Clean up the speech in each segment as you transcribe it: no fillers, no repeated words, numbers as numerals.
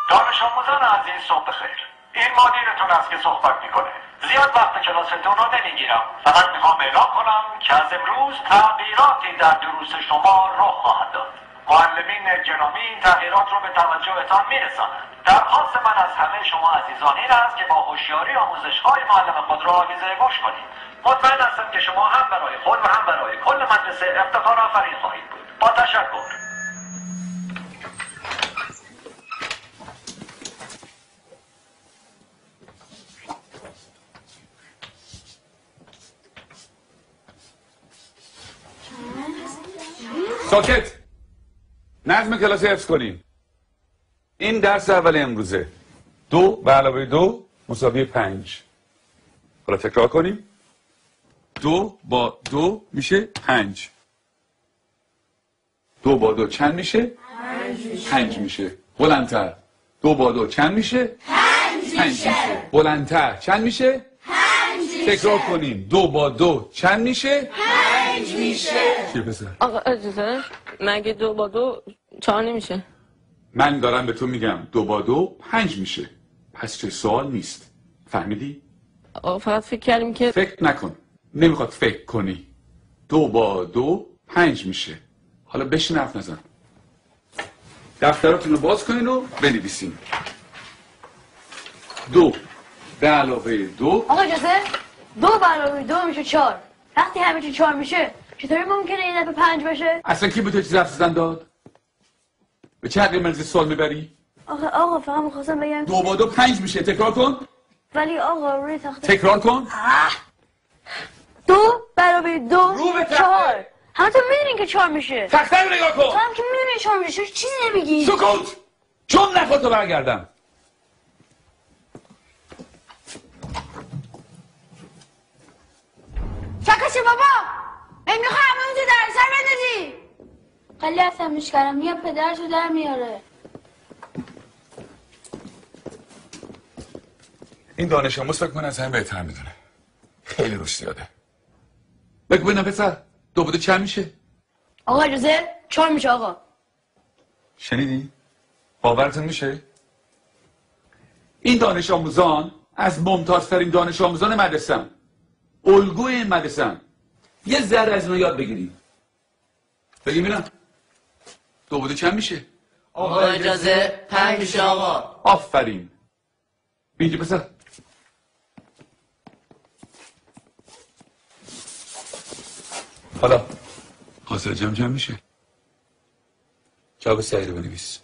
دانش آموزان عزیز صبح بخیر. این مدیرتون است که صحبت میکنه. زیاد وقت کلاستون رو نمیگیرم. فقط میخوام اعلام کنم که از امروز تغییراتی در دروس شما رخ خواهد داد. معلمین گرامی این تغییرات رو به توجهتان میرسانند. درخواست من از همه شما عزیزان این است که با هوشیاری آموزش‌های معلم خود را آویزه گوش کنید. مطمئن هستم که شما هم برای خود و هم برای کل مدرسه افتخار آفرین خواهید بود. با تشکر. ساکت. نظم کلاس حفظ کنیم. این درس اول امروزه. 2 به علاوه 2 مساوی 5. حالا تکرار کنیم. 2 با 2 میشه 5. 2 با 2 چند میشه؟ 5 میشه. بلندتر. 2 با 2 چند میشه؟ 5 میشه. بلندتر. چند میشه؟ 5 میشه. تکرار کنیم. 2 با 2 چند میشه؟ 5 میشه. چیه پسر؟ آقا اجازه مگه 2 با 2 4 نمیشه؟ من دارم به تو میگم 2 با 2 5 میشه. پس چه سوال نیست. فهمیدی؟ آقا فقط فکر کردیم که فکر نکن. نمیخواد فکر کنی. 2 با 2 5 میشه. حالا بشین حرف نزن. دفتراتون رو باز کنین و بنویسین. 2 به علاوه 2. آقا اجازه 2 به علاوه 2 میشه 4. وقتی همه چی 4 میشه چطوری ممکنه این دفعه 5 باشه؟ اصلا کی به تو چیز حرف زدن داد؟ به چه عقلی منزی سوال میبری؟ آقا فقط میخواستم بگم 2 با 2 5 میشه. تکرار کن. ولی آقا روی تخته تکرار کن. 2 به علاوه 2 رو به تخته. 4. همه تو میدونین که 4 میشه. تخته رو نگاه تو کن. هم که میدونین 4 میشه چیزی نمیگی. سکوت. چون نخواد تو برگردم. چکشه بابا میخوای همه اونجا در سر بندازی. خیلی عصبیش کردم یا پدرشو در میاره. این دانش آموز فکر کنه از همه بهتر میدونه. خیلی روش زیاده. بگو ببینم پسر 2 با 2 چند میشه؟ آقا اجازه 4 میشه آقا. شنیدی؟ باورتون میشه؟ این دانش آموزان از ممتازترین دانش آموزان مدرسه‌ان. الگوی این مدرسه‌ان. یه ذره از اینو یاد بگیریم. بگیم ببینم 2 با 2 چند میشه؟ آقا اجازه 5 میشه آقا. آفرین. اینجا پسر. حالا حاصل جمع چند میشه؟ جواب سعی رو بنویس.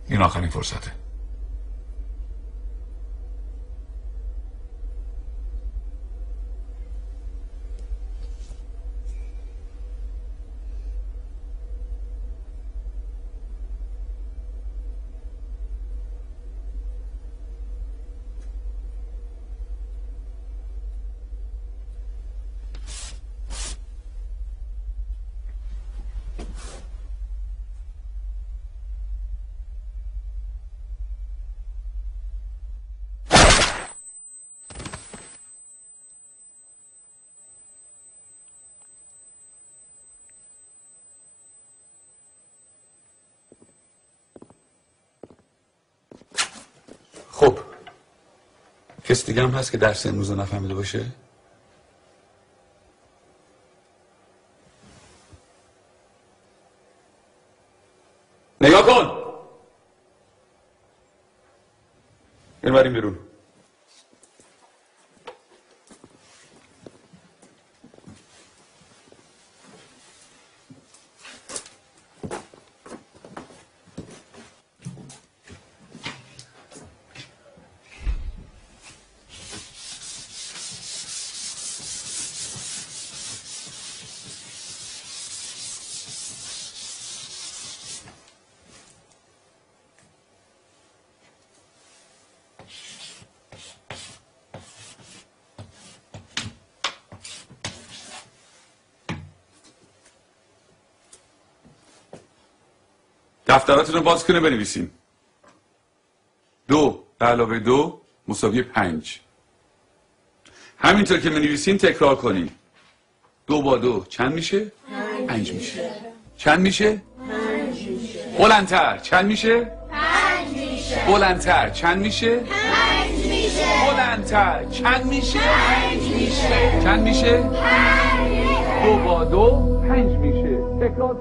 این آخرین فرصته. خب کس دیگه هم هست که درس امروز رو نفهمیده باشه؟ نگاه کن. بریم بیرون. دفتراتون رو باز کنه بنویسین. 2 به علاوه 2 مساوی 5. همینطور که بنویسین تکرار کنین. 2 با 2 چند میشه؟ 5 میشه. چند میشه؟ 5 میشه. بلندتر چند میشه؟ 5 میشه. بلندتر چند میشه؟ 5 میشه. بلندتر چند میشه؟ 5 میشه. چند میشه؟ 5 میشه. 2 با 2 5 میشه. تکرار